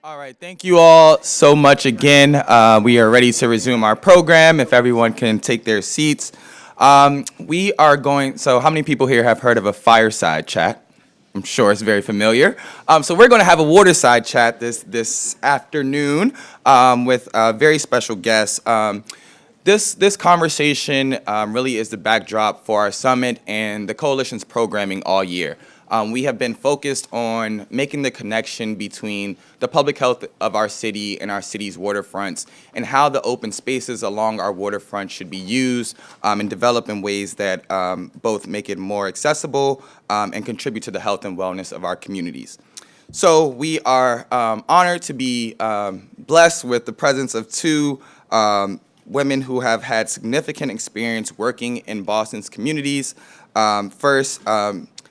All right, thank you all so much again. We are ready to resume our program. If everyone can take their seats. So how many people here have heard of a fireside chat? I'm sure it's very familiar. So we're going to have a waterside chat this afternoon with a very special guest. This conversation really is the backdrop for our summit and the coalition's programming all year. We have been focused on making the connection between the public health of our city and our city's waterfronts and how the open spaces along our waterfront should be used and developed in ways that both make it more accessible and contribute to the health and wellness of our communities. So we are honored to be blessed with the presence of two women who have had significant experience working in Boston's communities. First,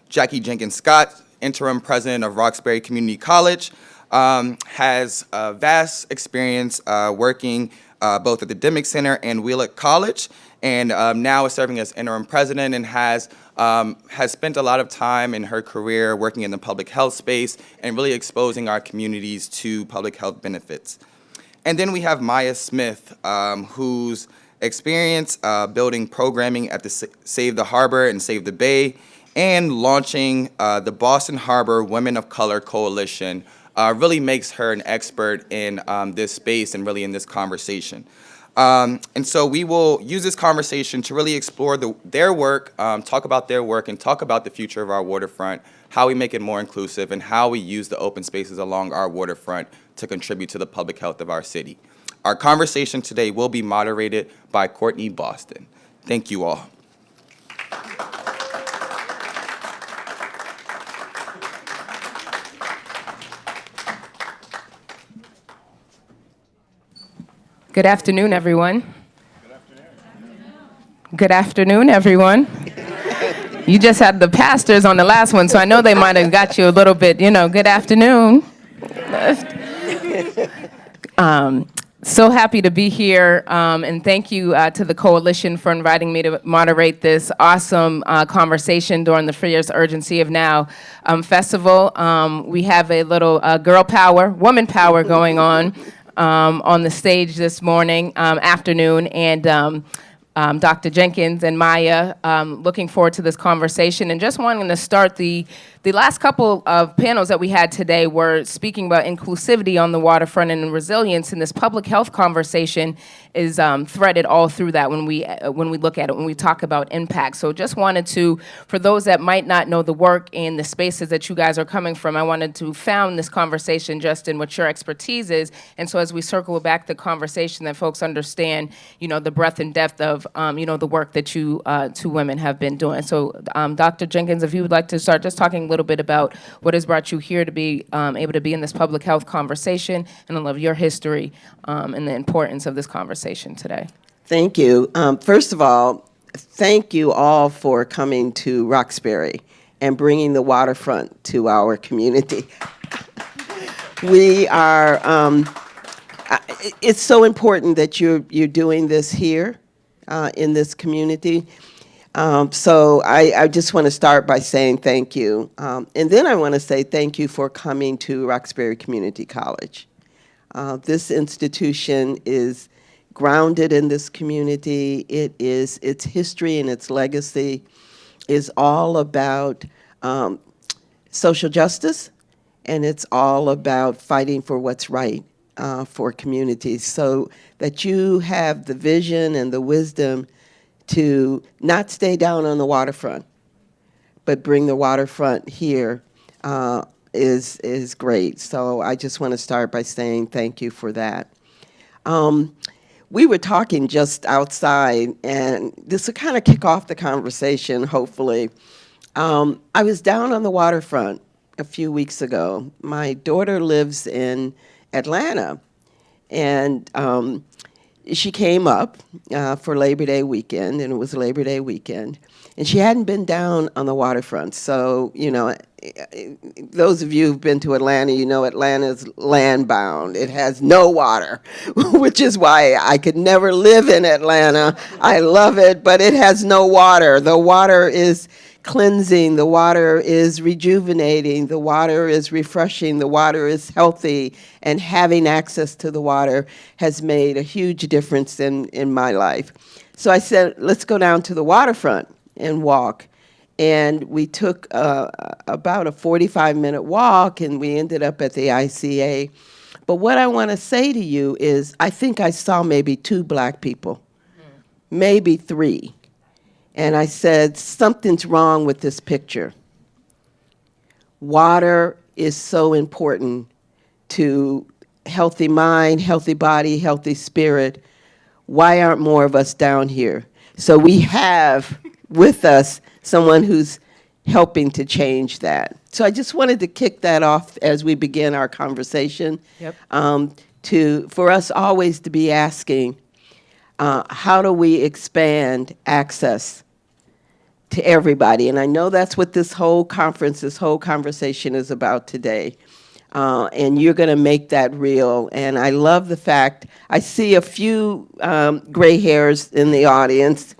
Jackie Jenkins-Scott, Interim President of Roxbury Community College, has a vast experience working both at the Dimmick Center and Wheelock College, and now is serving as Interim President and has spent a lot of time in her career working in the public health space and really exposing our communities to public health benefits. And then we have Maya Smith, whose experience building programming at the Save the Harbor and Save the Bay and launching the Boston Harbor Women of Color Coalition really makes her an expert in this space and really in this conversation. And so we will use this conversation to really explore their work, talk about their work, and talk about the future of our waterfront, how we make it more inclusive, and how we use the open spaces along our waterfront to contribute to the public health of our city. Our conversation today will be moderated by Courtney Boston. Thank you all. Good afternoon, everyone. Good afternoon, everyone. You just had the pastors on the last one, so I know they might have got you a little bit, good afternoon. So happy to be here, and thank you to the coalition for inviting me to moderate this awesome conversation during the Fierce Urgency of Now festival. We have a little girl power, woman power going on the stage this afternoon, and Dr. Jenkins and Maya, looking forward to this conversation and just wanting to start the last couple of panels that we had today were speaking about inclusivity on the waterfront and resilience, and this public health conversation is threaded all through that when we look at it, when we talk about impact. So just wanted to, for those that might not know the work and the spaces that you guys are coming from, I wanted to found this conversation just in what your expertise is, and so as we circle back the conversation that folks understand, the breadth and depth of, the work that you two women have been doing. So Dr. Jenkins, if you would like to start just talking a little bit about what has brought you here to be able to be in this public health conversation, and I love your history and the importance of this conversation today. Thank you. First of all, thank you all for coming to Roxbury and bringing the waterfront to our community. We are, it's so important that you're doing this here in this community. So I just want to start by saying thank you. And then I want to say thank you for coming to Roxbury Community College. This institution is grounded in this community. Its history and its legacy is all about social justice, and it's all about fighting for what's right for communities, so that you have the vision and the wisdom to not stay down on the waterfront, but bring the waterfront here is great. So I just want to start by saying thank you for that. We were talking just outside, and this will kind of kick off the conversation, hopefully. I was down on the waterfront a few weeks ago. My daughter lives in Atlanta, and she came up for Labor Day weekend, and it was Labor Day weekend, and she hadn't been down on the waterfront. So, those of you who've been to Atlanta, Atlanta's land-bound. It has no water, which is why I could never live in Atlanta. I love it, but it has no water. The water is cleansing, the water is rejuvenating, the water is refreshing, the water is healthy, and having access to the water has made a huge difference in my life. So I said, let's go down to the waterfront and walk. And we took about a 45-minute walk, and we ended up at the ICA. But what I want to say to you is I think I saw maybe 2 black people, maybe 3. And I said, something's wrong with this picture. Water is so important to healthy mind, healthy body, healthy spirit. Why aren't more of us down here? So we have with us someone who's helping to change that. So I just wanted to kick that off as we begin our conversation. Yep. For us always to be asking, how do we expand access to everybody? And I know that's what this whole conference, this whole conversation is about today. And you're going to make that real. And I love the fact, I see a few gray hairs in the audience,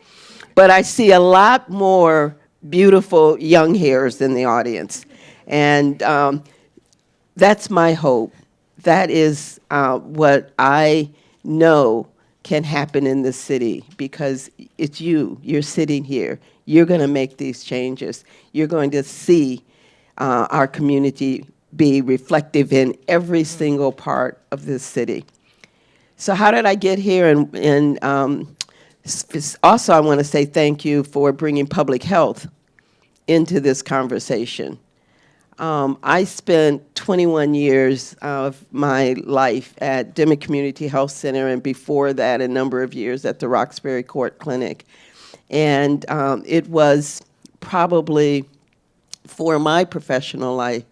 but I see a lot more beautiful young hairs in the audience. And that's my hope. That is what I know can happen in this city, because it's you. You're sitting here. You're going to make these changes. You're going to see our community be reflective in every single part of this city. So how did I get here? And also I want to say thank you for bringing public health into this conversation. I spent 21 years of my life at Dimmitt Community Health Center, and before that a number of years at the Roxbury Court Clinic. And it was probably, for my professional life,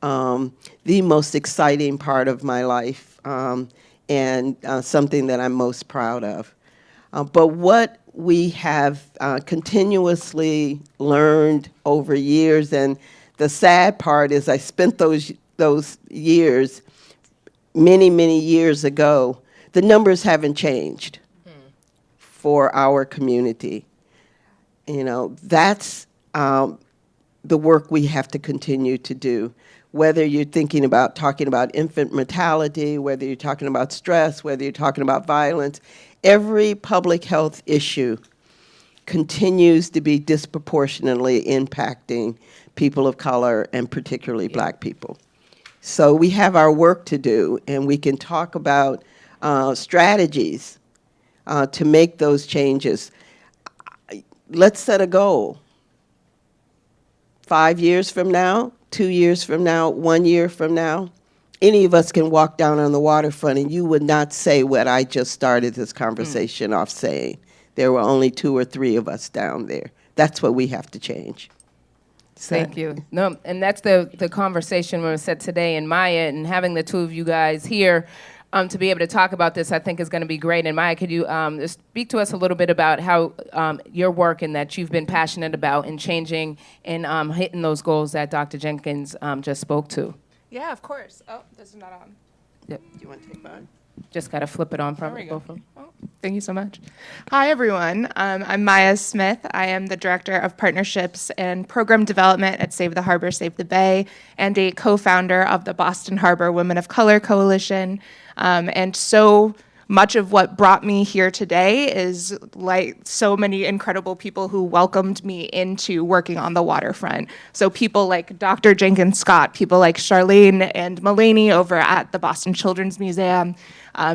the most exciting part of my life, and something that I'm most proud of. But what we have continuously learned over years, and the sad part is I spent those years, many years ago, the numbers haven't changed for our community. You know, that's the work we have to continue to do. Whether you're talking about infant mortality, whether you're talking about stress, whether you're talking about violence, every public health issue continues to be disproportionately impacting people of color, and particularly black people. So we have our work to do, and we can talk about strategies to make those changes. Let's set a goal. 5 years from now, 2 years from now, 1 year from now, any of us can walk down on the waterfront and you would not say what I just started this conversation off saying. There were only 2 or 3 of us down there. That's what we have to change. Thank you. No, and that's the conversation we said today in Maya, and having the 2 of you guys here to be able to talk about this, I think is going to be great. And Maya, could you speak to us a little bit about how your work and that you've been passionate about in changing and hitting those goals that Dr. Jenkins just spoke to? Yeah, of course. Oh, this is not on. Yep. Do you want to take mine? Just got to flip it on from There we go. both of them. Oh, thank you so much. Hi, everyone. I'm Maya Smith. I am the Director of Partnerships and Program Development at Save the Harbor, Save the Bay, and a co-founder of the Boston Harbor Women of Color Coalition. And so much of what brought me here today is like so many incredible people who welcomed me into working on the waterfront. So people like Dr. Jenkins-Scott, people like Charlene and Mulaney over at the Boston Children's Museum,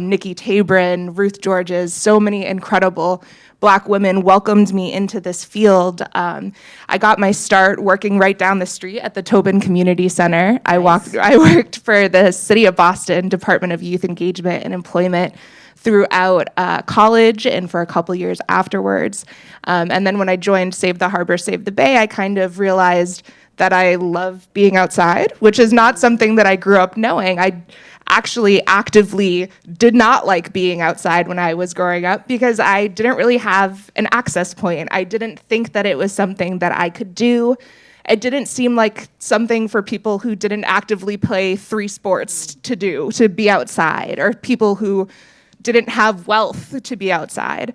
Nikki Tabrin, Ruth Georges, so many incredible Black women welcomed me into this field. I got my start working right down the street at the Tobin Community Center. I worked for the City of Boston Department of Youth Engagement and Employment throughout college and for a couple years afterwards. And then when I joined Save the Harbor, Save the Bay, I kind of realized that I love being outside, which is not something that I grew up knowing. I actually actively did not like being outside when I was growing up because I didn't really have an access point. I didn't think that it was something that I could do. It didn't seem like something for people who didn't actively play 3 sports to do, to be outside, or people who didn't have wealth to be outside.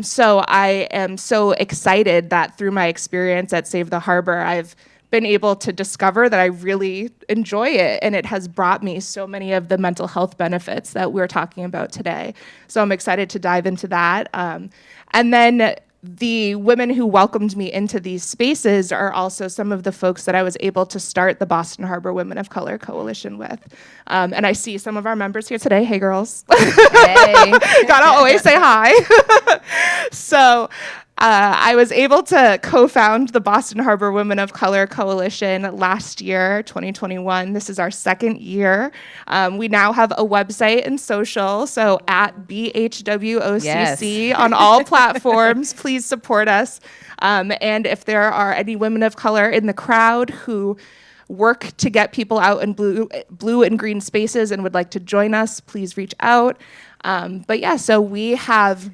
So I am so excited that through my experience at Save the Harbor, I've been able to discover that I really enjoy it, and it has brought me so many of the mental health benefits that we're talking about today. So I'm excited to dive into that. And then the women who welcomed me into these spaces are also some of the folks that I was able to start the Boston Harbor Women of Color Coalition with. And I see some of our members here today. Hey, girls. Hey. Gotta always say hi. So I was able to co-found the Boston Harbor Women of Color Coalition last year, 2021. This is our second year. We now have a website and social, so at BHWOCC Yes. on all platforms. Please support us. And if there are any women of color in the crowd who work to get people out in blue and green spaces and would like to join us, please reach out. But yeah, so we have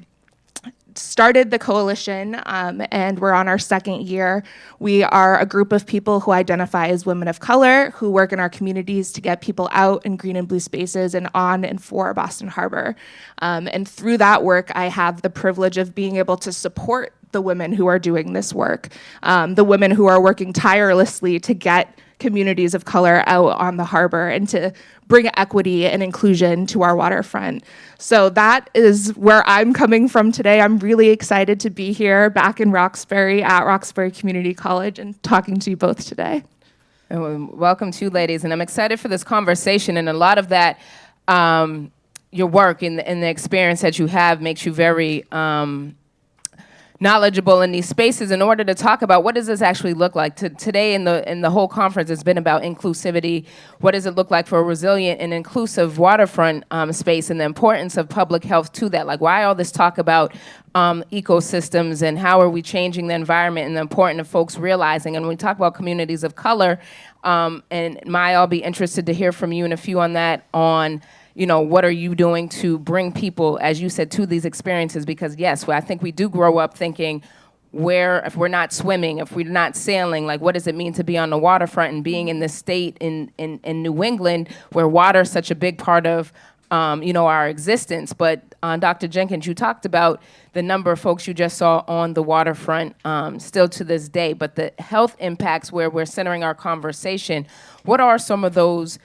started the coalition, and we're on our second year. We are a group of people who identify as women of color, who work in our communities to get people out in green and blue spaces and on and for Boston Harbor. And through that work, I have the privilege of being able to support the women who are doing this work, the women who are working tirelessly to get communities of color out on the harbor and to bring equity and inclusion to our waterfront. So that is where I'm coming from today. I'm really excited to be here back in Roxbury at Roxbury Community College and talking to you both today. Welcome to you, ladies, and I'm excited for this conversation. And a lot of that, your work and the experience that you have makes you very knowledgeable in these spaces in order to talk about what does this actually look like. Today in the whole conference, it's been about inclusivity. What does it look like for a resilient and inclusive waterfront space, and the importance of public health to that? Like, why all this talk about ecosystems and how are we changing the environment, and the importance of folks realizing. And when we talk about communities of color, and Maya, I'll be interested to hear from you in a few on that, on what are you doing to bring people, as you said, to these experiences? Because yes, I think we do grow up thinking, if we're not swimming, if we're not sailing, like what does it mean to be on the waterfront? And being in this state in New England, where water is such a big part of our existence. But Dr. Jenkins, you talked about the number of folks you just saw on the waterfront still to this day, but the health impacts where we're centering our conversation. What are some of those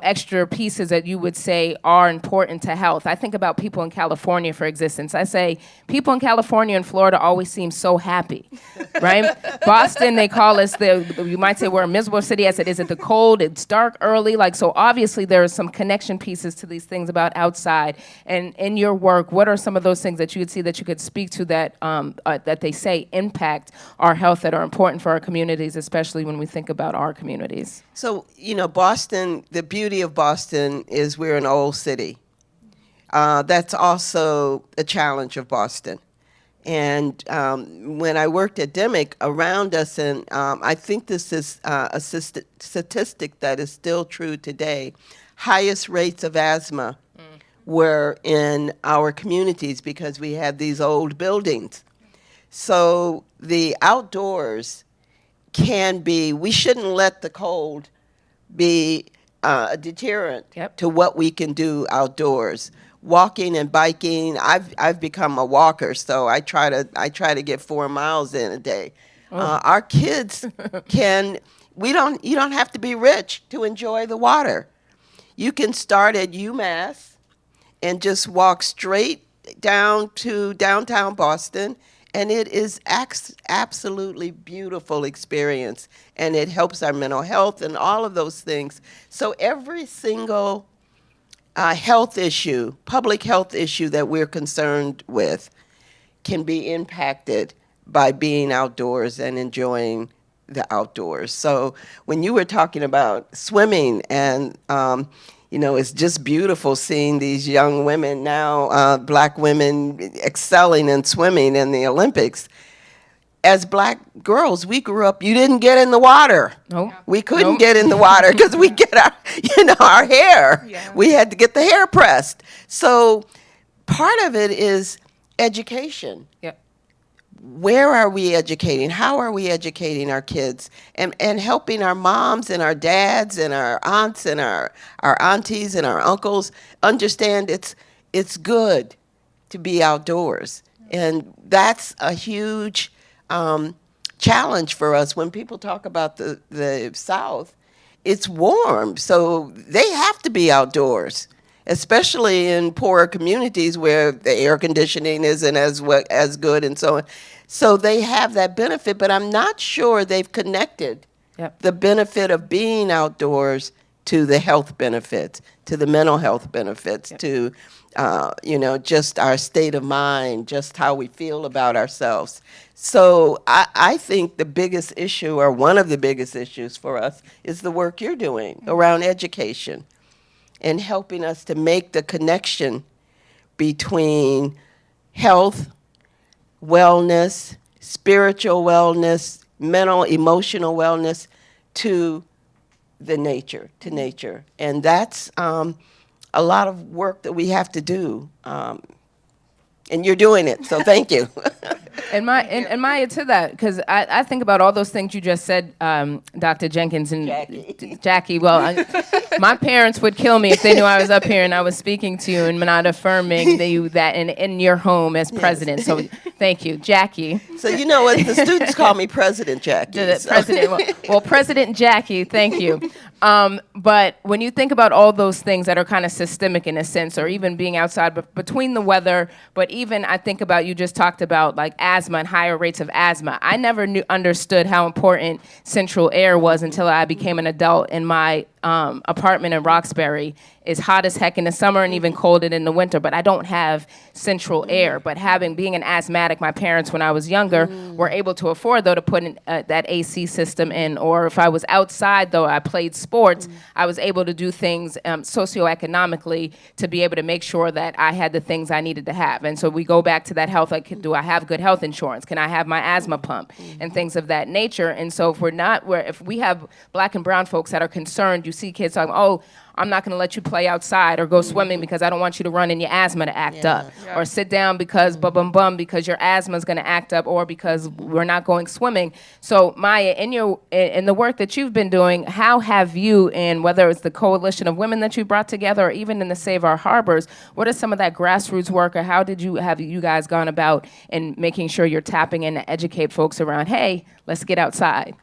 extra pieces that you would say are important to health? I think about people in California, for existence. I say people in California and Florida always seem so happy, right? Boston, they call us you might say we're a miserable city. I said, is it the cold? It's dark early. So obviously there are some connection pieces to these things about outside. And in your work, what are some of those things that you would see that you could speak to that that they say impact our health, that are important for our communities, especially when we think about our communities? So, Boston, the beauty of Boston is we're an old city. That's also a challenge of Boston. And when I worked at DEMIC, around us, and I think this is a statistic that is still true today, highest rates of asthma were in our communities because we had these old buildings. So the outdoors we shouldn't let the cold be a deterrent to what we can do outdoors. Walking and biking, I've become a walker, so I try to get 4 miles in a day. Our kids you don't have to be rich to enjoy the water. You can start at UMass and just walk straight down to downtown Boston, and it is absolutely beautiful experience, and it helps our mental health and all of those things. So every single health issue, public health issue that we're concerned with can be impacted by being outdoors and enjoying the outdoors. So when you were talking about swimming, and it's just beautiful seeing these young women now, Black women excelling in swimming in the Olympics. As Black girls, we grew up, you didn't get in the water. Nope. We couldn't get in the water because we get our hair. Yeah. We had to get the hair pressed. So part of it is education. Yep. where are we educating? How are we educating our kids? And helping our moms and our dads and our aunts and our aunties and our uncles understand it's good to be outdoors. And that's a huge challenge for us. When people talk about the South, it's warm, so they have to be outdoors, especially in poorer communities where the air conditioning isn't as good and so on. So they have that benefit, but I'm not sure they've connected the benefit of being outdoors to the health benefits, to the mental health benefits, to just our state of mind, just how we feel about ourselves. So I think the biggest issue, or one of the biggest issues for us, is the work you're doing around education and helping us to make the connection between health, wellness, spiritual wellness, mental, emotional wellness to nature. And that's a lot of work that we have to do. And you're doing it, so thank you. And Maya, to that, because I think about all those things you just said, Dr. Jenkins and Jackie. Well, my parents would kill me if they knew I was up here and I was speaking to you and not affirming that in your home as president. So thank you, Jackie. So you know what, the students call me President Jackie. President, well, President Jackie, thank you. But when you think about all those things that are kind of systemic in a sense, or even being outside between the weather, but even I think about, you just talked about like asthma and higher rates of asthma. I never understood how important central air was until I became an adult. In my apartment in Roxbury is hot as heck in the summer and even colder in the winter, but I don't have central air. But being an asthmatic, my parents, when I was younger, were able to afford, though, to put that AC system in. Or if I was outside, though, I played sports, I was able to do things socioeconomically to be able to make sure that I had the things I needed to have. And so we go back to that health, like, do I have good health insurance? Can I have my asthma pump? And things of that nature. And so if we have Black and brown folks that are concerned, you see kids talking, oh, I'm not going to let you play outside or go swimming because I don't want you to run in your asthma to act up. Or sit down because because your asthma is going to act up, or because we're not going swimming. So Maya, in the work that you've been doing, how have you, in whether it's the coalition of women that you brought together, or even in the Save Our Harbors, what is some of that grassroots work, or how have you guys gone about in making sure you're tapping in to educate folks around, hey, let's get outside?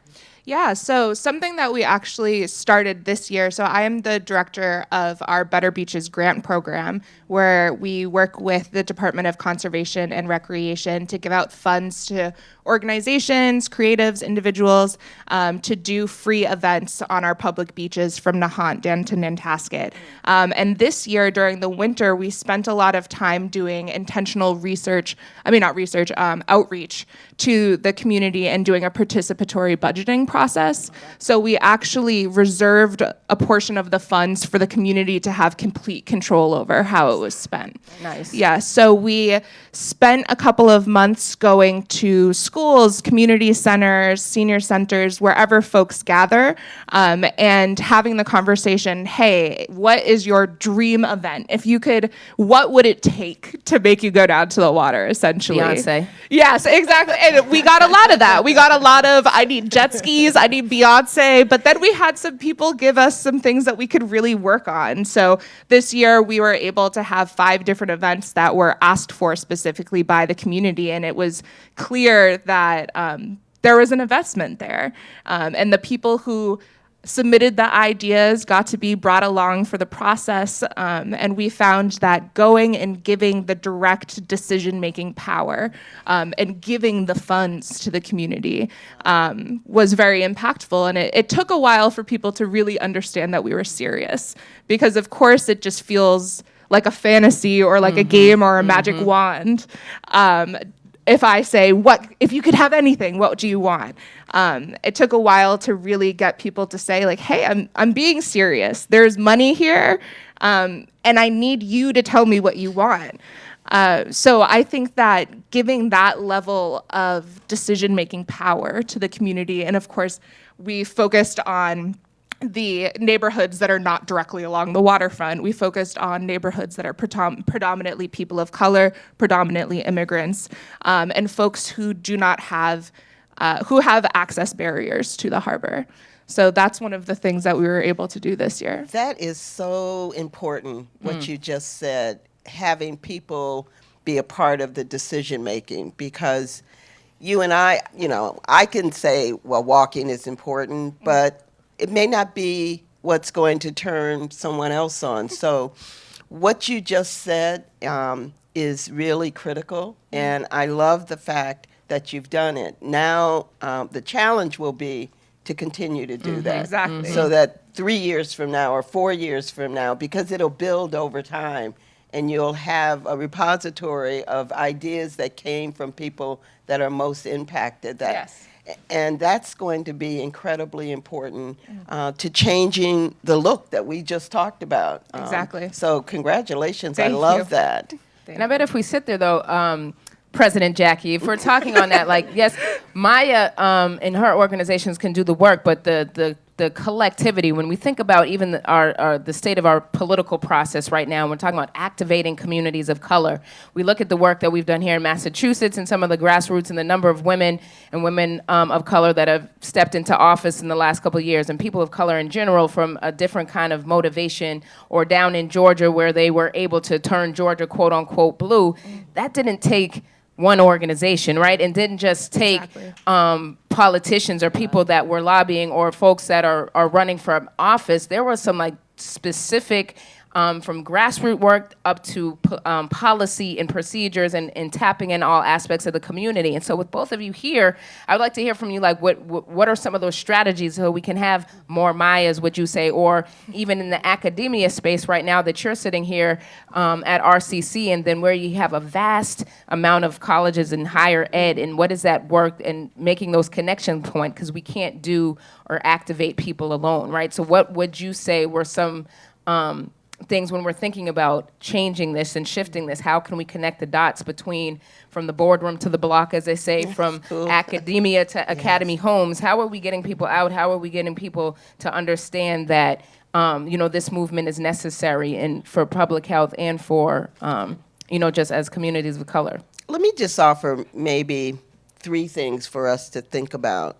Yeah, so something that we actually started this year, so I am the director of our Better Beaches grant program, where we work with the Department of Conservation and Recreation to give out funds to organizations, creatives, individuals, to do free events on our public beaches from Nahant down to Nantasket. And this year, during the winter, we spent a lot of time doing intentional outreach to the community and doing a participatory budgeting process. So we actually reserved a portion of the funds for the community to have complete control over how it was spent. Nice. Yeah, so we spent a couple of months going to schools, community centers, senior centers, wherever folks gather, and having the conversation, hey, what is your dream event? If you could, what would it take to make you go down to the water, essentially? Beyonce. Yes, exactly. And we got a lot of that. We got a lot of, I need jet skis, I need Beyonce, but then we had some people give us some things that we could really work on. So this year we were able to have 5 different events that were asked for specifically by the community, and it was clear that there was an investment there. And the people who submitted the ideas got to be brought along for the process, and we found that going and giving the direct decision-making power and giving the funds to the community was very impactful. And it took a while for people to really understand that we were serious, because of course it just feels like a fantasy or like a game or a magic wand. If I say, if you could have anything, what do you want? It took a while to really get people to say, like, hey, I'm being serious. There's money here, and I need you to tell me what you want. So I think that giving that level of decision-making power to the community, and of course, we focused on the neighborhoods that are not directly along the waterfront. We focused on neighborhoods that are predominantly people of color, predominantly immigrants, and folks who do not have, who have access barriers to the harbor. So that's one of the things that we were able to do this year. That is so important, what you just said, having people be a part of the decision making, because you and I, I can say, well, walking is important, but it may not be what's going to turn someone else on. So what you just said is really critical, and I love the fact that you've done it. Now the challenge will be to continue to do that. Exactly. So that 3 years from now or 4 years from now, because it'll build over time, and you'll have a repository of ideas that came from people that are most impacted. Yes. And that's going to be incredibly important to changing the look that we just talked about. Exactly. So congratulations. I Thank love you. that. And I bet if we sit there, though, President Jackie, if we're talking on that, like, yes, Maya and her organizations can do the work, but the collectivity, when we think about even the state of our political process right now, we're talking about activating communities of color. We look at the work that we've done here in Massachusetts and some of the grassroots and the number of women and women of color that have stepped into office in the last couple of years, and people of color in general from a different kind of motivation, or down in Georgia where they were able to turn Georgia quote unquote blue. That didn't take one organization, right? And didn't just take politicians or people that were lobbying or folks that are running for office. There was some like specific from grassroots work up to policy and procedures and tapping in all aspects of the community. And so with both of you here, I would like to hear from you, like what are some of those strategies so we can have more Mayas, would you say, or even in the academia space right now that you're sitting here at RCC, and then where you have a vast amount of colleges and higher ed, and what is that work and making those connection points, because we can't do or activate people alone, right? So what would you say were some things when we're thinking about changing this and shifting this? How can we connect the dots between from the boardroom to the block, as they say, from academia to academy homes? How are we getting people out? How are we getting people to understand that this movement is necessary and for public health and for just as communities of color? Let me just offer maybe 3 things for us to think about.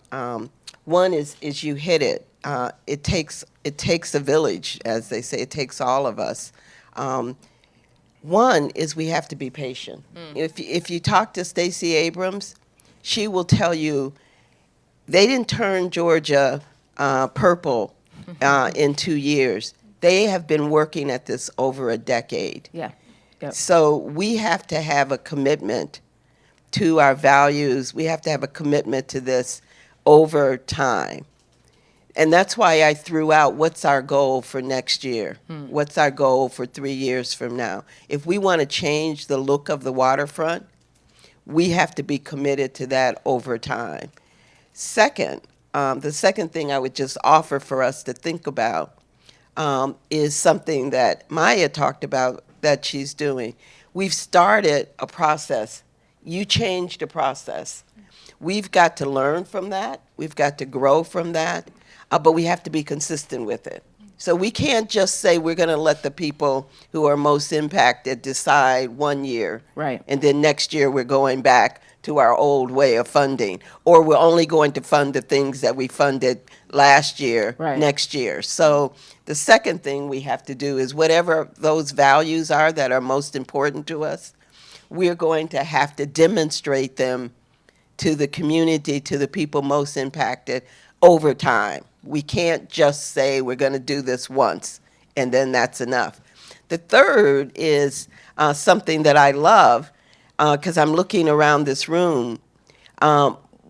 One is you hit it. It takes a village, as they say. It takes all of us. One is we have to be patient. If you talk to Stacey Abrams, she will tell you they didn't turn Georgia purple in 2 years. They have been working at this over a decade. Yeah. Yep. So we have to have a commitment to our values. We have to have a commitment to this over time. And that's why I threw out, what's our goal for next year? What's our goal for 3 years from now? If we want to change the look of the waterfront, we have to be committed to that over time. Second, the second thing I would just offer for us to think about is something that Maya talked about that she's doing. We've started a process. You changed a process. We've got to learn from that. We've got to grow from that. But we have to be consistent with it. So we can't just say we're going to let the people who are most impacted decide 1 year. Right. And then next year we're going back to our old way of funding. Or we're only going to fund the things that we funded last year, next year. So the second thing we have to do is whatever those values are that are most important to us, we're going to have to demonstrate them to the community, to the people most impacted over time. We can't just say we're going to do this once and then that's enough. The third is something that I love because I'm looking around this room.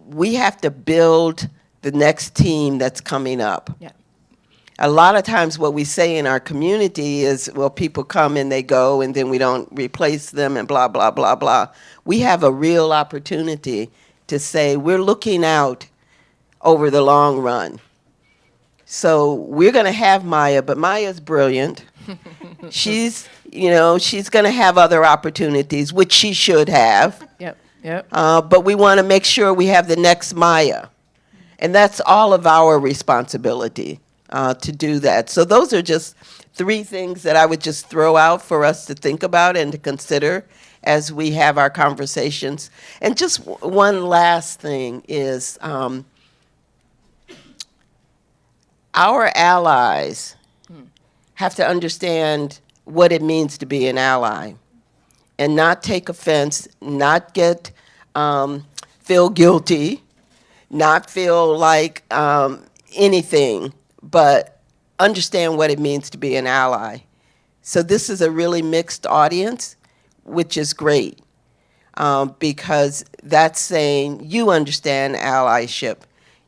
We have to build the next team that's coming up. Yeah. A lot of times what we say in our community is, well, people come and they go and then we don't replace them and blah, blah, blah, blah. We have a real opportunity to say we're looking out over the long run. So we're going to have Maya, but Maya's brilliant. She's going to have other opportunities, which she should have. Yep. But we want to make sure we have the next Maya. And that's all of our responsibility. to do that. So those are just 3 things that I would just throw out for us to think about and to consider as we have our conversations. And just one last thing is our allies have to understand what it means to be an ally and not take offense, not get feel guilty, not feel like anything, but understand what it means to be an ally. So this is a really mixed audience, which is great, because that's saying you understand allyship.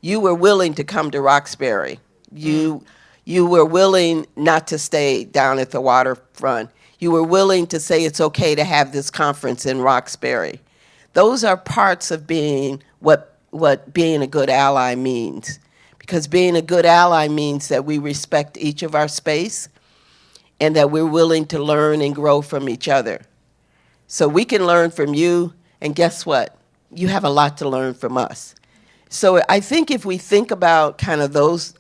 You were willing to come to Roxbury. You were willing not to stay down at the waterfront. You were willing to say it's okay to have this conference in Roxbury. Those are parts of being what being a good ally means. Because being a good ally means that we respect each of our space and that we're willing to learn and grow from each other. So we can learn from you, and guess what? You have a lot to learn from us. So I think if we think about kind of those,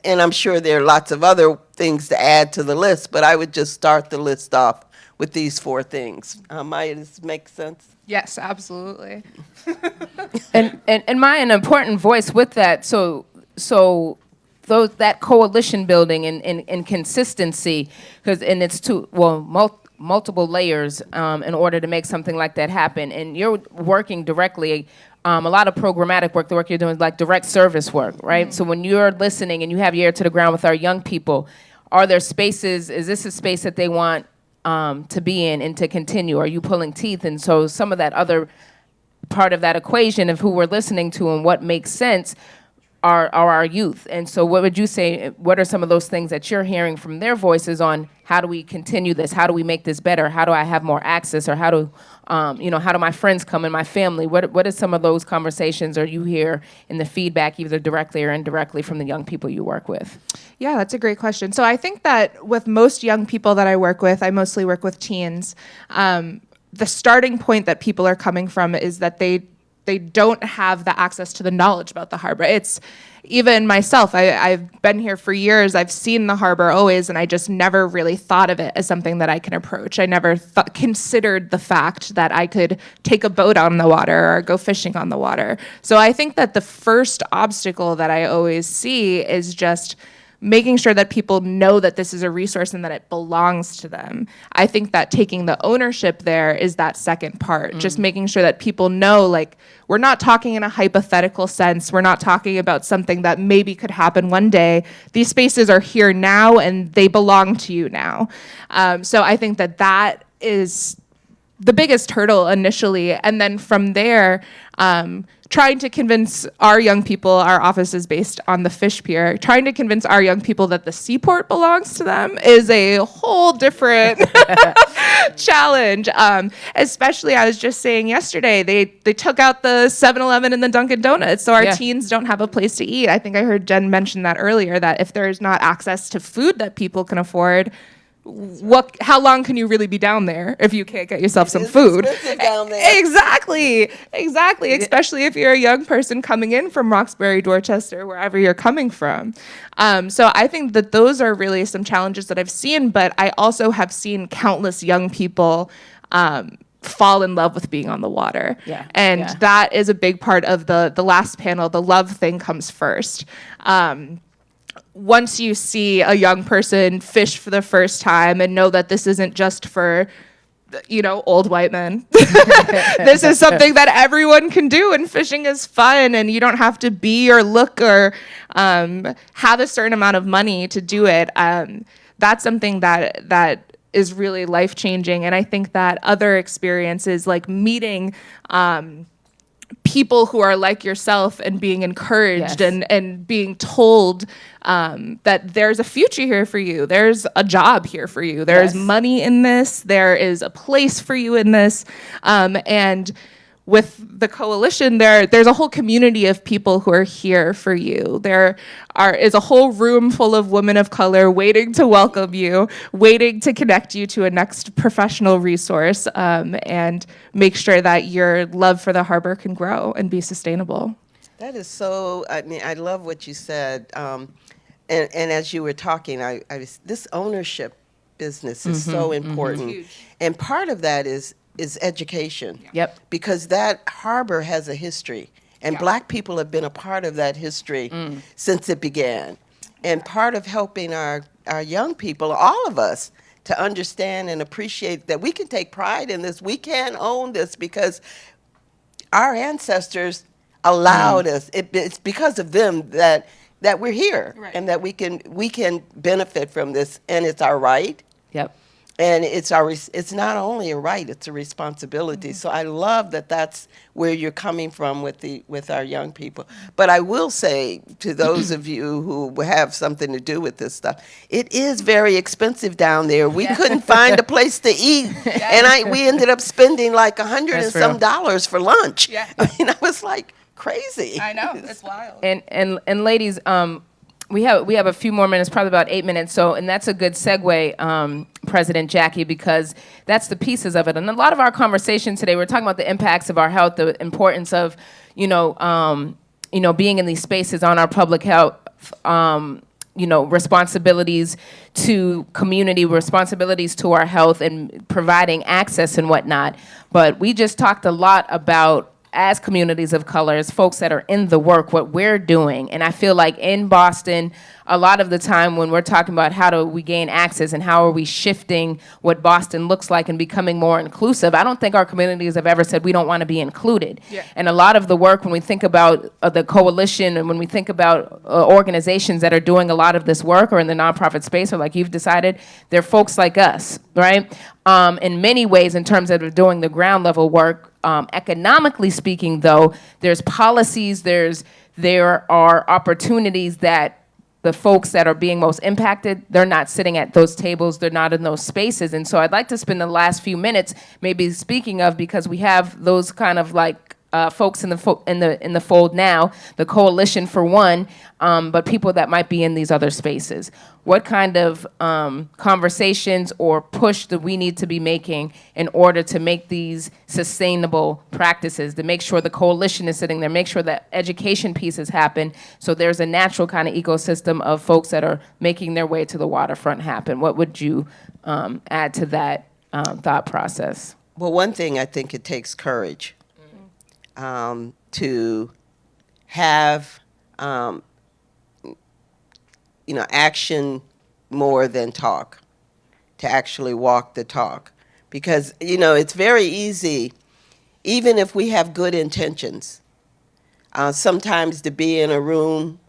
and I'm sure there are lots of other things to add to the list, but I would just start the list off with these 4 things. Maya, does this make sense? Yes, absolutely. And Maya, an important voice with that. So that coalition building and consistency, and it's multiple layers in order to make something like that happen. And you're working directly. A lot of programmatic work, the work you're doing is like direct service work, right? Mm-hmm. So when you're listening and you have your ear to the ground with our young people, are there spaces, is this a space that they want to be in and to continue? Are you pulling teeth? And so some of that other part of that equation of who we're listening to and what makes sense are our youth. And so what would you say, what are some of those things that you're hearing from their voices on how do we continue this? How do we make this better? How do I have more access? Or how do how do my friends come in my family? What are some of those conversations or you hear in the feedback either directly or indirectly from the young people you work with? Yeah, that's a great question. So I think that with most young people that I work with, I mostly work with teens, the starting point that people are coming from is that they don't have the access to the knowledge about the harbor. It's even myself, I've been here for years, I've seen the harbor always, and I just never really thought of it as something that I can approach. I never considered the fact that I could take a boat on the water or go fishing on the water. So I think that the first obstacle that I always see is just making sure that people know that this is a resource and that it belongs to them. I think that taking the ownership there is that second part. Just making sure that people know, like, we're not talking in a hypothetical sense. We're not talking about something that maybe could happen one day. These spaces are here now and they belong to you now. So I think that that is the biggest hurdle initially. And then from there, trying to convince our young people, our office is based on the Fish Pier, trying to convince our young people that the seaport belongs to them is a whole different challenge. Especially, I was just saying yesterday, they took out the 7-Eleven and the Dunkin' Donuts, so our teens don't have a place to eat. I think I heard Jen mention that earlier, that if there's not access to food that people can afford, how long can you really be down there if you can't get yourself some food? Down there. Exactly. Especially if you're a young person coming in from Roxbury, Dorchester, wherever you're coming from. So I think that those are really some challenges that I've seen, but I also have seen countless young people fall in love with being on the water. That is a big part of the last panel. The love thing comes first. Once you see a young person fish for the first time and know that this isn't just for, old white men. This is something that everyone can do, and fishing is fun, and you don't have to be or look or have a certain amount of money to do it. That's something that is really life-changing, and I think that other experiences like meeting people who are like yourself and being encouraged and being told that there's a future here for you. There's a job here for you. There's money in this. There is a place for you in this. And with the coalition, there's a whole community of people who are here for you. There is a whole room full of women of color waiting to welcome you, waiting to connect you to a next professional resource, and make sure that your love for the harbor can grow and be sustainable. That is so, I love what you said. and as you were talking, this ownership business is so important. Huge. And part of that is education. Yep. Because that harbor has a history, and Yeah. Black people have been a part of that history since it began. And part of helping our young people, all of us, to understand and appreciate that we can take pride in this. We can own this because our ancestors allowed us. It's because of them that we're here, Right. and that we can benefit from this, and it's our right. Yep. And it's not only a right, it's a responsibility. So I love that that's where you're coming from with our young people. But I will say to those of you who have something to do with this stuff, it is very expensive down there. We couldn't find a place to eat, and we ended up spending like $100 That's and some real. dollars for lunch. Yeah. I mean, I was like crazy. I know, it's wild. And ladies, we have a few more minutes, probably about 8 minutes. So, and that's a good segue, President Jackie, because that's the pieces of it. And a lot of our conversation today, we're talking about the impacts of our health, the importance of, being in these spaces on our public health. Responsibilities to community, responsibilities to our health, and providing access and whatnot. But we just talked a lot about, as communities of color, as folks that are in the work, what we're doing. And I feel like in Boston, a lot of the time when we're talking about how do we gain access and how are we shifting what Boston looks like and becoming more inclusive, I don't think our communities have ever said we don't want to be included. Yeah. And a lot of the work, when we think about the coalition and when we think about organizations that are doing a lot of this work or in the nonprofit space, or like you've decided, they're folks like us, right? In many ways, in terms of doing the ground level work. Economically speaking, though, there's policies, there are opportunities that the folks that are being most impacted, they're not sitting at those tables, they're not in those spaces. And so I'd like to spend the last few minutes maybe speaking of, because we have those kind of like folks in the fold now, the coalition for one, but people that might be in these other spaces. What kind of conversations or push do we need to be making in order to make these sustainable practices, to make sure the coalition is sitting there, make sure that education pieces happen, so there's a natural kind of ecosystem of folks that are making their way to the waterfront happen? What would you add to that thought process? Well, one thing, I think it takes courage to have action more than talk, to actually walk the talk. Because, it's very easy, even if we have good intentions, sometimes to be in a room.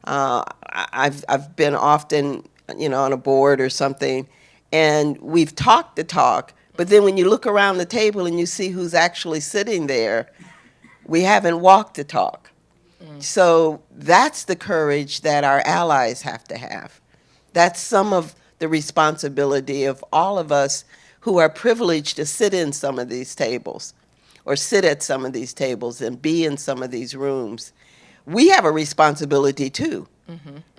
I've been often, on a board or something, and we've talked the talk, but then when you look around the table and you see who's actually sitting there, we haven't walked the talk. So that's the courage that our allies have to have. That's some of the responsibility of all of us who are privileged to sit in some of these tables or sit at some of these tables and be in some of these rooms. We have a responsibility too.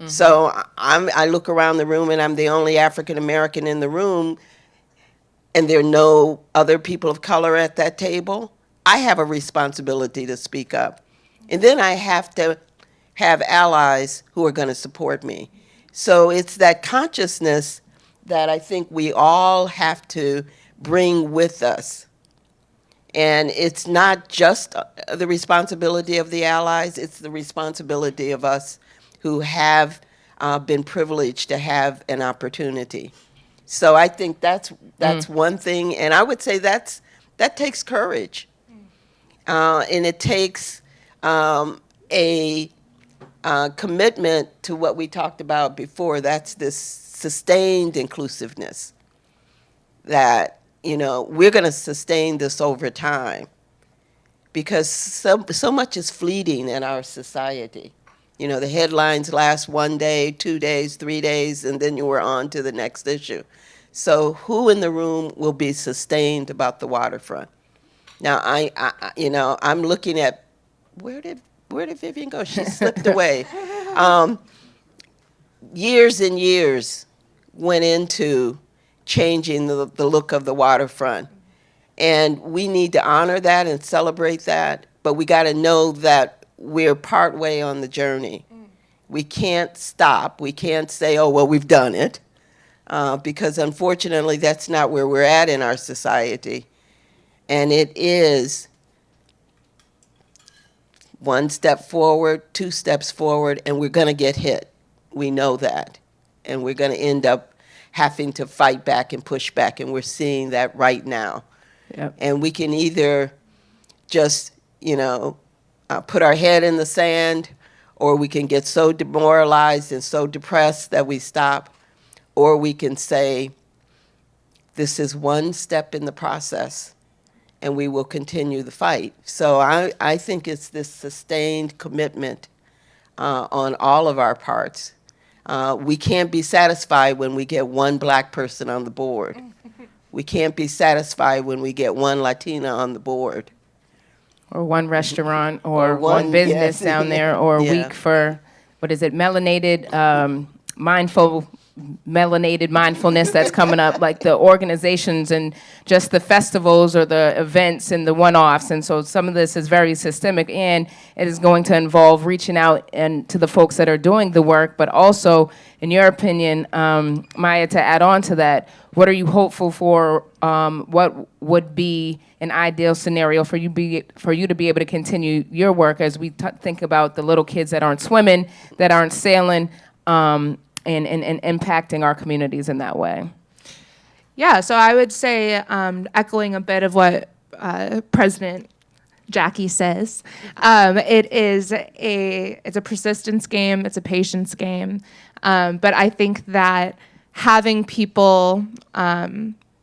So I look around the room and I'm the only African American in the room, and there are no other people of color at that table. I have a responsibility to speak up. And then I have to have allies who are going to support me. So it's that consciousness that I think we all have to bring with us. And it's not just the responsibility of the allies, it's the responsibility of us who have been privileged to have an opportunity. So I think that's one thing, and I would say that takes courage. And it takes a commitment to what we talked about before. That's this sustained inclusiveness, that, we're going to sustain this over time, because so much is fleeting in our society. The headlines last 1 day, 2 days, 3 days, and then you were on to the next issue. So who in the room will be sustained about the waterfront? Now, I'm looking at, where did Vivian go? She slipped away. Years and years went into changing the look of the waterfront. And we need to honor that and celebrate that, but we got to know that we're partway on the journey. We can't stop. We can't say, oh, well, we've done it, because unfortunately that's not where we're at in our society. And it is one step forward, two steps forward, and we're going to get hit. We know that. And we're going to end up having to fight back and push back, and we're seeing that right now. Yep. And we can either just, put our head in the sand, or we can get so demoralized and so depressed that we stop, or we can say, this is one step in the process, and we will continue the fight. So I think it's this sustained commitment on all of our parts. We can't be satisfied when we get one black person on the board. We can't be satisfied when we get one Latina on the board. Or one restaurant, or one- one business yes. down there, or a Yeah. week for, what is it, melanated mindfulness that's coming up, like the organizations and just the festivals or the events and the one-offs. And so some of this is very systemic, and it is going to involve reaching out and to the folks that are doing the work, but also, in your opinion, Maya, to add on to that, what are you hopeful for? What would be an ideal scenario for you to be able to continue your work as we think about the little kids that aren't swimming, that aren't sailing, and impacting our communities in that way? Yeah, so I would say, echoing a bit of what President Jackie says, it's a persistence game, it's a patience game, but I think that having people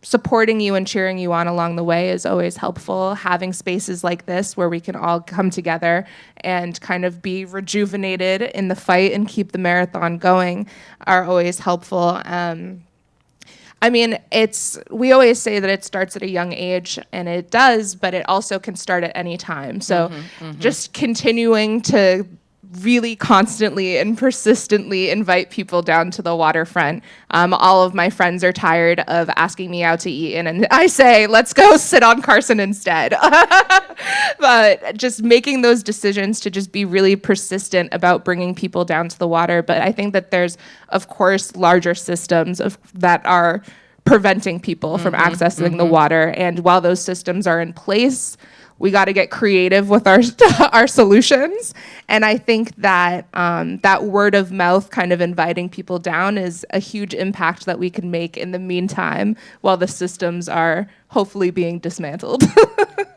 supporting you and cheering you on along the way is always helpful. Having spaces like this where we can all come together and kind of be rejuvenated in the fight and keep the marathon going are always helpful. We always say that it starts at a young age, and it does, but it also can start at any time. So just continuing to really constantly and persistently invite people down to the waterfront. All of my friends are tired of asking me out to eat, and I say, let's go sit on Carson instead. But just making those decisions to just be really persistent about bringing people down to the water. But I think that there's, of course, larger systems that are preventing people from accessing the water. And while those systems are in place, we got to get creative with our solutions. And I think that that word of mouth kind of inviting people down is a huge impact that we can make in the meantime while the systems are hopefully being dismantled.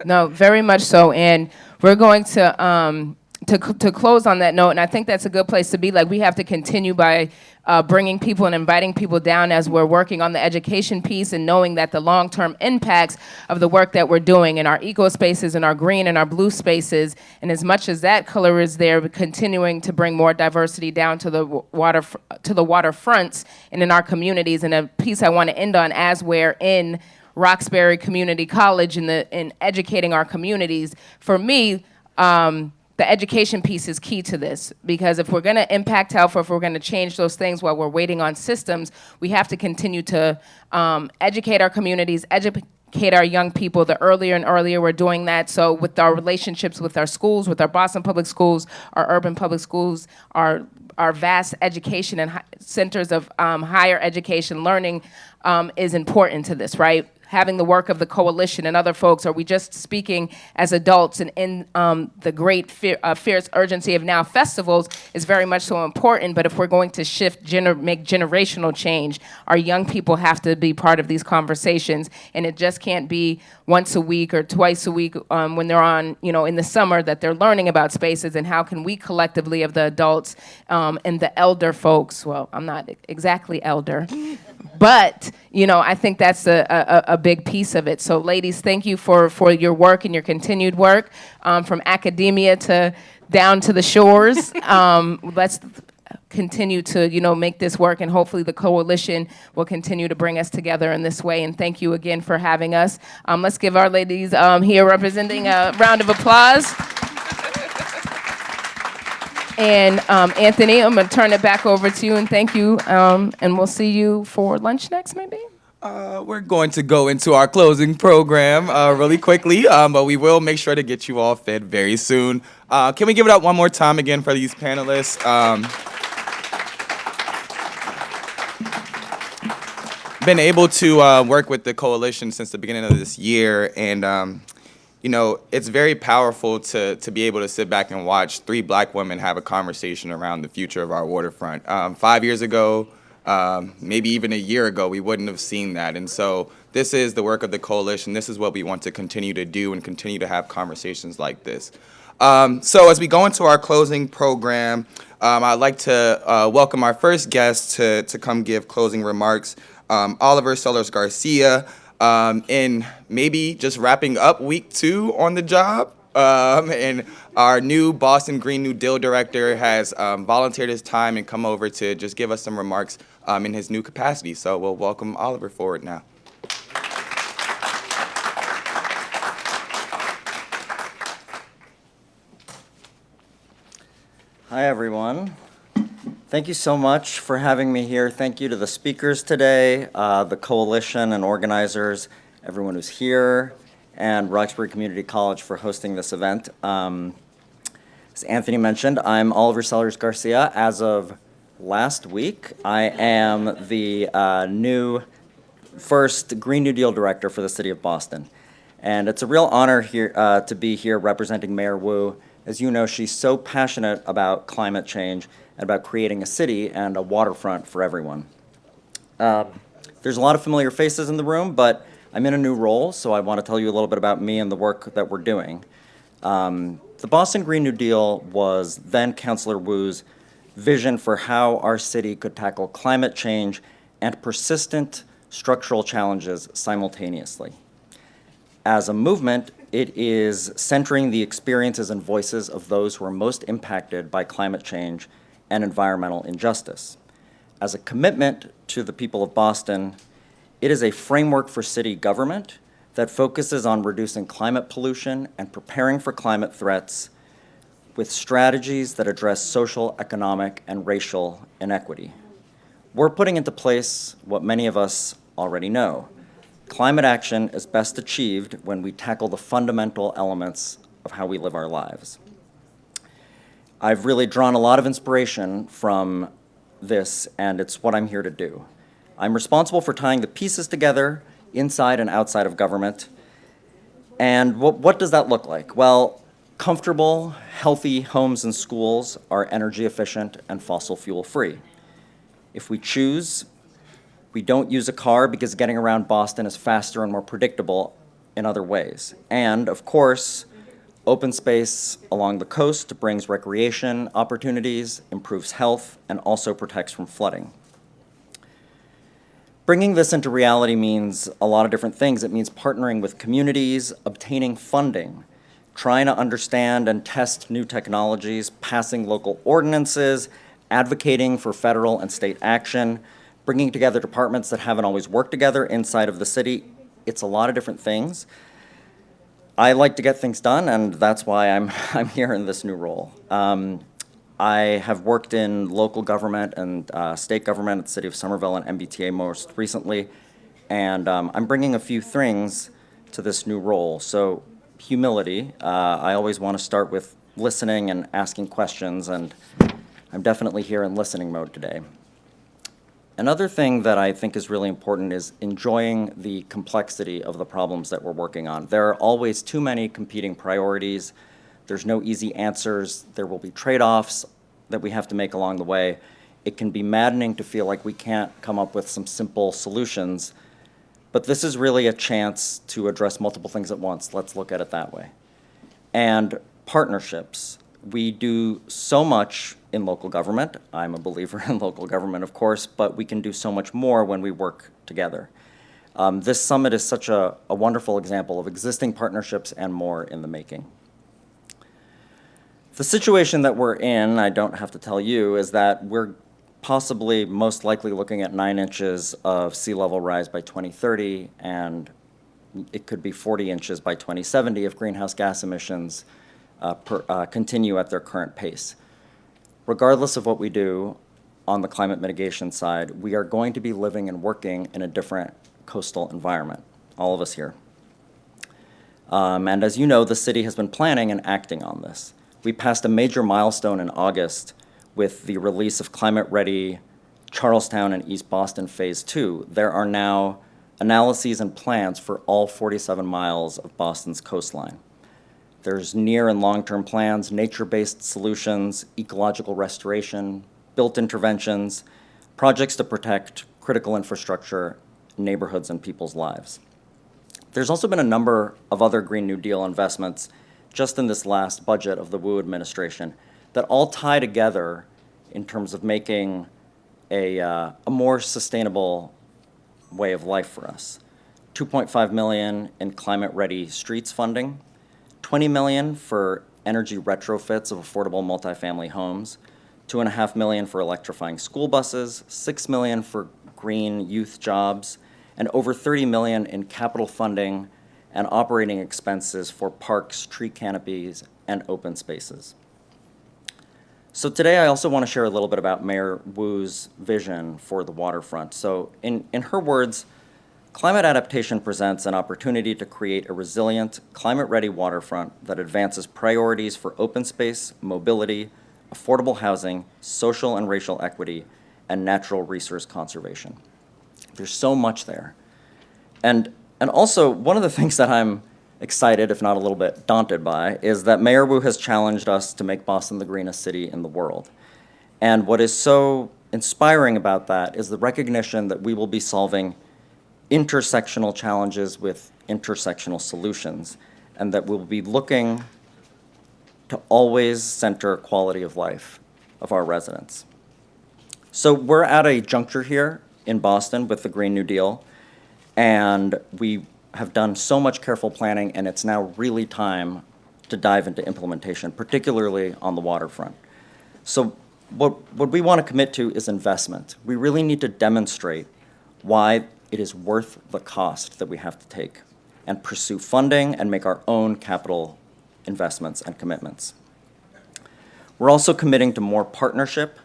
No, very much so. And we're going to close on that note, and I think that's a good place to be. Like, we have to continue by bringing people and inviting people down as we're working on the education piece, and knowing that the long-term impacts of the work that we're doing in our eco spaces and our green and our blue spaces, and as much as that color is there, we're continuing to bring more diversity down to the waterfronts and in our communities. And a piece I want to end on, as we're in Roxbury Community College in educating our communities, for me, the education piece is key to this, because if we're going to impact health, or if we're going to change those things while we're waiting on systems, we have to continue to educate our communities, educate our young people. The earlier and earlier we're doing that. So with our relationships with our schools, with our Boston Public Schools, our urban public schools, our vast education and centers of higher education learning is important to this, right? Having the work of the coalition and other folks? Are we just speaking as adults? And in the great fierce urgency of now festivals is very much so important. But if we're going to make generational change, our young people have to be part of these conversations. And it just can't be once a week or twice a week when they're on, in the summer, that they're learning about spaces. And how can we collectively, of the adults and the elder folks, well, I'm not exactly elder, but, I think that's a big piece of it. So ladies, thank you for your work and your continued work, from academia to down to the shores. Let's continue to, make this work, and hopefully the coalition will continue to bring us together in this way. And thank you again for having us. Let's give our ladies here representing a round of applause. And Anthony, I'm going to turn it back over to you, and thank you. And we'll see you for lunch next, maybe? We're going to go into our closing program really quickly, but we will make sure to get you all fed very soon. Can we give it up one more time again for these panelists? been able to work with the coalition since the beginning of this year, and you know, it's very powerful to be able to sit back and watch three Black women have a conversation around the future of our waterfront. 5 years ago, maybe even a year ago, we wouldn't have seen that, and so this is the work of the coalition. This is what we want to continue to do and continue to have conversations like this. So as we go into our closing program, I'd like to welcome our first guest to come give closing remarks, Oliver Sellers-Garcia, in maybe just wrapping up week 2 on the job. And our new Boston Green New Deal director has volunteered his time and come over to just give us some remarks in his new capacity. So we'll welcome Oliver forward now. Hi, everyone. Thank you so much for having me here. Thank you to the speakers today, the coalition and organizers, everyone who's here, and Roxbury Community College for hosting this event. As Anthony mentioned, I'm Oliver Sellers-Garcia. As of last week, I am the new first Green New Deal director for the city of Boston. And it's a real honor here to be here representing Mayor Wu. As you know, she's so passionate about climate change and about creating a city and a waterfront for everyone. There's a lot of familiar faces in the room, but I'm in a new role, so I want to tell you a little bit about me and the work that we're doing. The Boston Green New Deal was then Councilor Wu's vision for how our city could tackle climate change and persistent structural challenges simultaneously. As a movement, it is centering the experiences and voices of those who are most impacted by climate change and environmental injustice. As a commitment to the people of Boston, it is a framework for city government that focuses on reducing climate pollution and preparing for climate threats with strategies that address social, economic, and racial inequity. We're putting into place what many of us already know. Climate action is best achieved when we tackle the fundamental elements of how we live our lives. I've really drawn a lot of inspiration from this, and it's what I'm here to do. I'm responsible for tying the pieces together inside and outside of government. And what does that look like? Well, comfortable, healthy homes and schools are energy efficient and fossil fuel free. If we choose, we don't use a car because getting around Boston is faster and more predictable in other ways. And, of course, open space along the coast brings recreation opportunities, improves health, and also protects from flooding. Bringing this into reality means a lot of different things. It means partnering with communities, obtaining funding, trying to understand and test new technologies, passing local ordinances, advocating for federal and state action, bringing together departments that haven't always worked together inside of the city. It's a lot of different things. I like to get things done, and that's why I'm here in this new role. I have worked in local government and state government at the City of Somerville and MBTA most recently, and I'm bringing a few things to this new role. So humility, I always want to start with listening and asking questions, and I'm definitely here in listening mode today. Another thing that I think is really important is enjoying the complexity of the problems that we're working on. There are always too many competing priorities. There's no easy answers. There will be trade-offs that we have to make along the way. It can be maddening to feel like we can't come up with some simple solutions, but this is really a chance to address multiple things at once. Let's look at it that way. And partnerships. We do so much in local government. I'm a believer in local government, of course, but we can do so much more when we work together. This summit is such a wonderful example of existing partnerships and more in the making. The situation that we're in, I don't have to tell you, is that we're possibly most likely looking at 9 inches of sea level rise by 2030, and it could be 40 inches by 2070 if greenhouse gas emissions continue at their current pace. Regardless of what we do on the climate mitigation side, we are going to be living and working in a different coastal environment, all of us here. And as you know, the city has been planning and acting on this. We passed a major milestone in August with the release of climate-ready Charlestown and East Boston Phase 2, there are now analyses and plans for all 47 miles of Boston's coastline. There's near and long-term plans, nature-based solutions, ecological restoration, built interventions, projects to protect critical infrastructure, neighborhoods, and people's lives. There's also been a number of other Green New Deal investments just in this last budget of the Wu administration that all tie together in terms of making a more sustainable way of life for us. $2.5 million in climate-ready streets funding, $20 million for energy retrofits of affordable multifamily homes, $2.5 million for electrifying school buses, $6 million for green youth jobs, and over $30 million in capital funding and operating expenses for parks, tree canopies, and open spaces. So today I also want to share a little bit about Mayor Wu's vision for the waterfront. So in her words, climate adaptation presents an opportunity to create a resilient, climate-ready waterfront that advances priorities for open space, mobility, affordable housing, social and racial equity, and natural resource conservation. There's so much there. And also, one of the things that I'm excited, if not a little bit daunted by, is that Mayor Wu has challenged us to make Boston the greenest city in the world. And what is so inspiring about that is the recognition that we will be solving intersectional challenges with intersectional solutions, and that we'll be looking to always center quality of life of our residents. So we're at a juncture here in Boston with the Green New Deal, and we have done so much careful planning, and it's now really time to dive into implementation, particularly on the waterfront. So what we want to commit to is investment. We really need to demonstrate why it is worth the cost that we have to take and pursue funding and make our own capital investments and commitments. We're also committing to more partnership,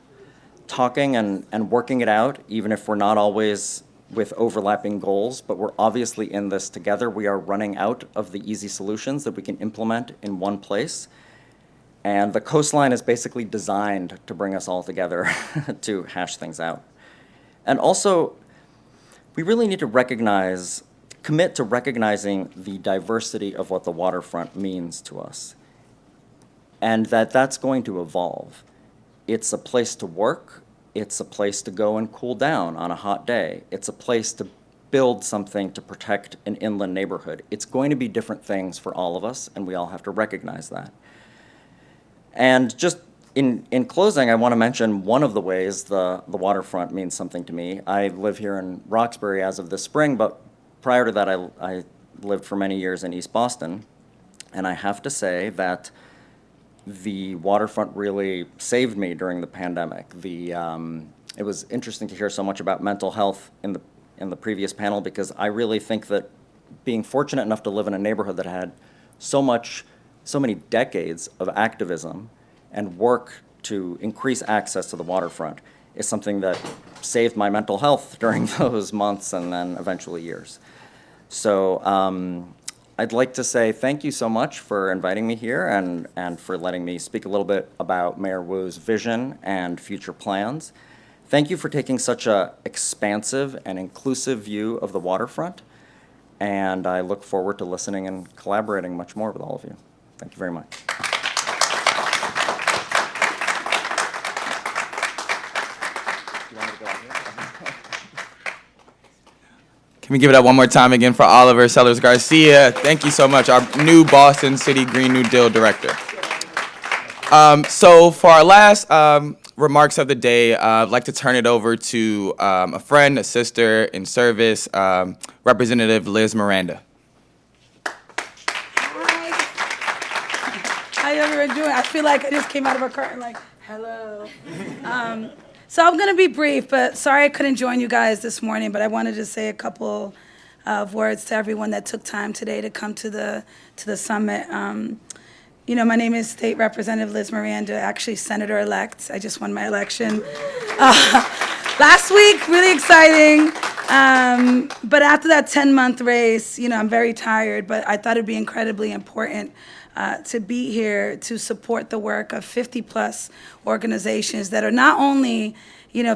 talking and working it out, even if we're not always with overlapping goals, but we're obviously in this together. We are running out of the easy solutions that we can implement in one place. And the coastline is basically designed to bring us all together to hash things out. And also, we really need to commit to recognizing the diversity of what the waterfront means to us, and that's going to evolve. It's a place to work. It's a place to go and cool down on a hot day. It's a place to build something to protect an inland neighborhood. It's going to be different things for all of us, and we all have to recognize that. And just in closing, I want to mention one of the ways the waterfront means something to me. I live here in Roxbury as of this spring, but prior to that, I lived for many years in East Boston, and I have to say that the waterfront really saved me during the pandemic. It was interesting to hear so much about mental health in the previous panel, because I really think that being fortunate enough to live in a neighborhood that had so many decades of activism and work to increase access to the waterfront is something that saved my mental health during those months and then eventually years. So I'd like to say thank you so much for inviting me here and for letting me speak a little bit about Mayor Wu's vision and future plans. Thank you for taking such an expansive and inclusive view of the waterfront, and I look forward to listening and collaborating much more with all of you. Thank you very much. Can we give it up one more time again for Oliver Sellers-Garcia? Thank you so much, our new Boston City Green New Deal Director. So for our last remarks of the day, I'd like to turn it over to a friend, a sister in service, Representative Liz Miranda. How everyone doing? I feel like I just came out of a curtain like, hello. So I'm going to be brief, but sorry I couldn't join you guys this morning, but I wanted to say a couple of words to everyone that took time today to come to the summit. You know, my name is State Representative Liz Miranda, actually Senator-elect. I just won my election last week, really exciting. But after that 10-month race, you know, I'm very tired, but I thought it'd be incredibly important to be here to support the work of 50-plus organizations that are not only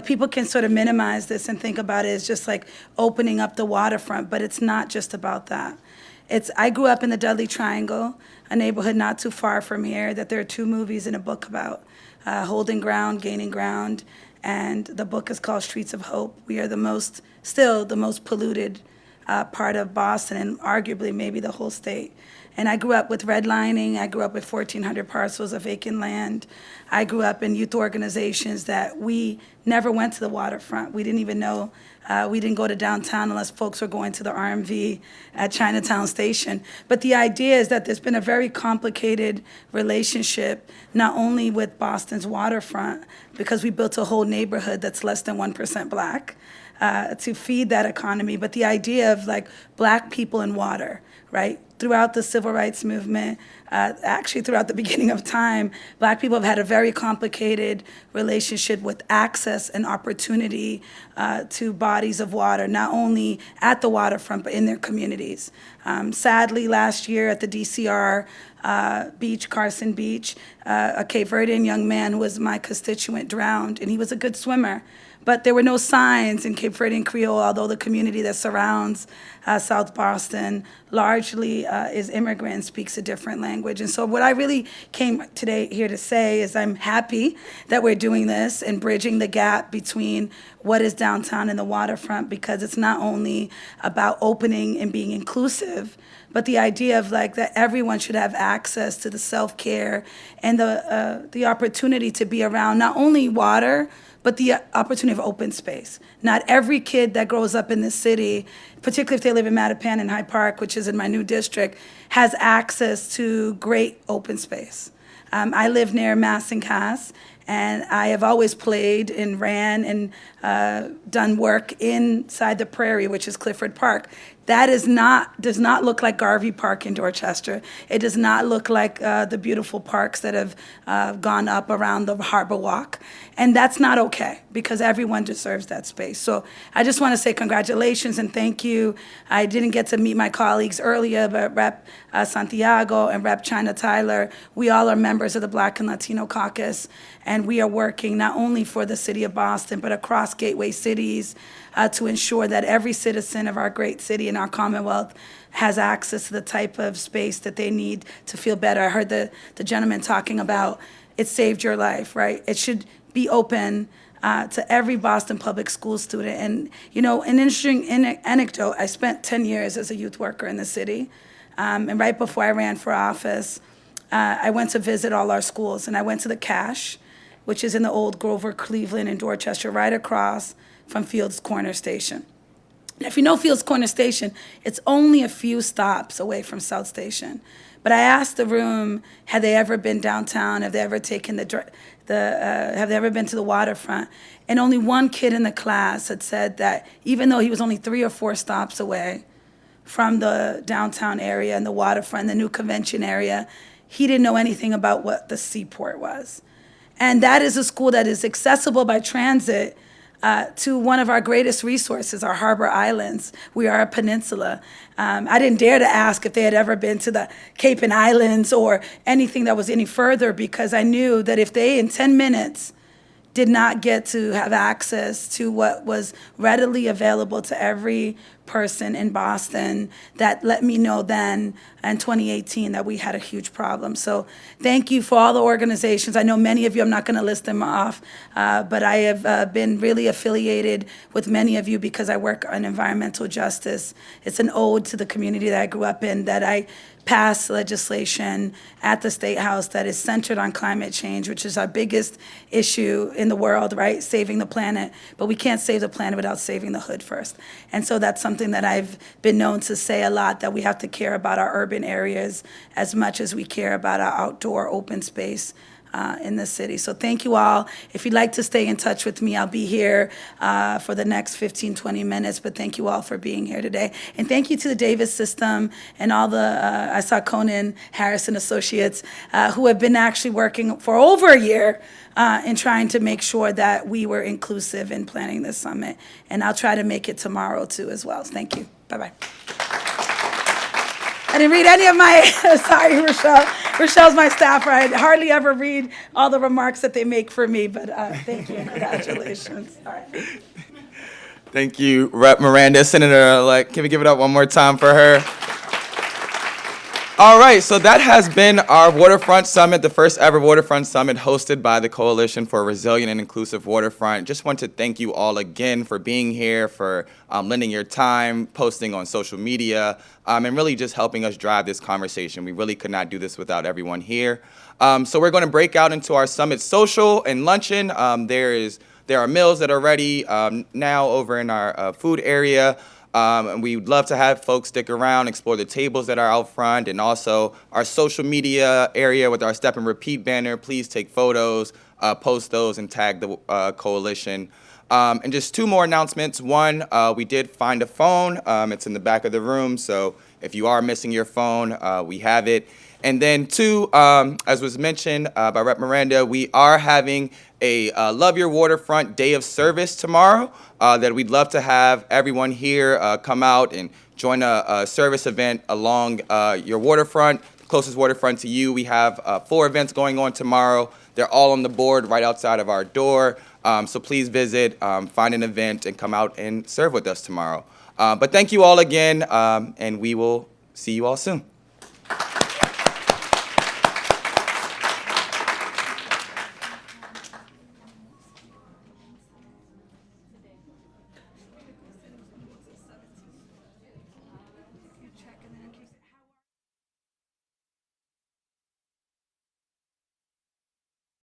people can sort of minimize this and think about it as just like opening up the waterfront, but it's not just about that. I grew up in the Dudley Triangle, a neighborhood not too far from here that there are 2 movies and a book about, Holding Ground, Gaining Ground, and the book is called Streets of Hope. We are still the most polluted part of Boston and arguably maybe the whole state. And I grew up with redlining. I grew up with 1,400 parcels of vacant land. I grew up in youth organizations that we never went to the waterfront. We didn't even know, we didn't go to downtown unless folks were going to the RMV at Chinatown Station. But the idea is that there's been a very complicated relationship, not only with Boston's waterfront, because we built a whole neighborhood that's less than 1% Black, to feed that economy, but the idea of like Black people and water, right? Throughout the civil rights movement, actually throughout the beginning of time, Black people have had a very complicated relationship with access and opportunity to bodies of water, not only at the waterfront, but in their communities. Sadly, last year at the DCR beach, Carson Beach, a Cape Verdean young man who was my constituent drowned, and he was a good swimmer. But there were no signs in Cape Verdean Creole, although the community that surrounds South Boston largely is immigrant, speaks a different language. And so what I really came today here to say is I'm happy that we're doing this and bridging the gap between what is downtown and the waterfront, because it's not only about opening and being inclusive, but the idea of like that everyone should have access to the self-care and the opportunity to be around not only water, but the opportunity of open space. Not every kid that grows up in this city, particularly if they live in Mattapan and Hyde Park, which is in my new district, has access to great open space. I live near Mass and Cass, and I have always played and ran and done work inside the Prairie, which is Clifford Park. That does not look like Garvey Park in Dorchester. It does not look like the beautiful parks that have gone up around the Harbor Walk. And that's not okay, because everyone deserves that space. So I just want to say congratulations and thank you. I didn't get to meet my colleagues earlier, but Rep. Santiago and Rep. China Tyler, we all are members of the Black and Latino Caucus, and we are working not only for the city of Boston, but across gateway cities to ensure that every citizen of our great city and our Commonwealth has access to the type of space that they need to feel better. I heard the gentleman talking about it saved your life, right? It should be open to every Boston public school student. And, an interesting anecdote, I spent 10 years as a youth worker in the city. And right before I ran for office, I went to visit all our schools. And I went to the Cache, which is in the old Grover, Cleveland, and Dorchester, right across from Fields Corner Station. And if you know Fields Corner Station, it's only a few stops away from South Station. But I asked the room, had they ever been downtown? Have they ever taken have they ever been to the waterfront? And only one kid in the class had said that even though he was only 3 or 4 stops away from the downtown area and the waterfront, the new convention area, he didn't know anything about what the seaport was. And that is a school that is accessible by transit to one of our greatest resources, our harbor islands. We are a peninsula. I didn't dare to ask if they had ever been to the Cape and Islands or anything that was any further, because I knew that if they, in 10 minutes, did not get to have access to what was readily available to every person in Boston, that let me know then in 2018 that we had a huge problem. So thank you for all the organizations. I know many of you, I'm not going to list them off, but I have been really affiliated with many of you because I work on environmental justice. It's an ode to the community that I grew up in, that I passed legislation at the State House that is centered on climate change, which is our biggest issue in the world, right? Saving the planet. But we can't save the planet without saving the hood first. And so that's something that I've been known to say a lot, that we have to care about our urban areas as much as we care about our outdoor open space in the city. So thank you all. If you'd like to stay in touch with me, I'll be here for the next 15, 20 minutes. But thank you all for being here today. And thank you to the Davis system and all the, I saw Conan Harrison Associates, who have been actually working for over a year in trying to make sure that we were inclusive in planning this summit. And I'll try to make it tomorrow too as well. Thank you. Bye-bye. I didn't read any of my, sorry, Rochelle. Rochelle's my staffer. I hardly ever read all the remarks that they make for me, but thank you and congratulations. All right. Thank you, Rep. Miranda, Senator-elect. Can we give it up one more time for her? All right, so that has been our Waterfront Summit, the first ever Waterfront Summit hosted by the Coalition for Resilient and Inclusive Waterfront. Just want to thank you all again for being here, for lending your time, posting on social media, and really just helping us drive this conversation. We really could not do this without everyone here. So we're going to break out into our Summit social and luncheon. There are meals that are ready now over in our food area. And we would love to have folks stick around, explore the tables that are out front, and also our social media area with our Step and Repeat banner. Please take photos, post those, and tag the coalition. And just two more announcements. One, we did find a phone. It's in the back of the room, so if you are missing your phone, we have it. And then two, as was mentioned by Rep. Miranda, we are having a Love Your Waterfront Day of Service tomorrow that we'd love to have everyone here come out and join a service event along your waterfront, closest waterfront to you. We have 4 events going on tomorrow. They're all on the board right outside of our door. So please visit, find an event, and come out and serve with us tomorrow. But thank you all again, and we will see you all soon.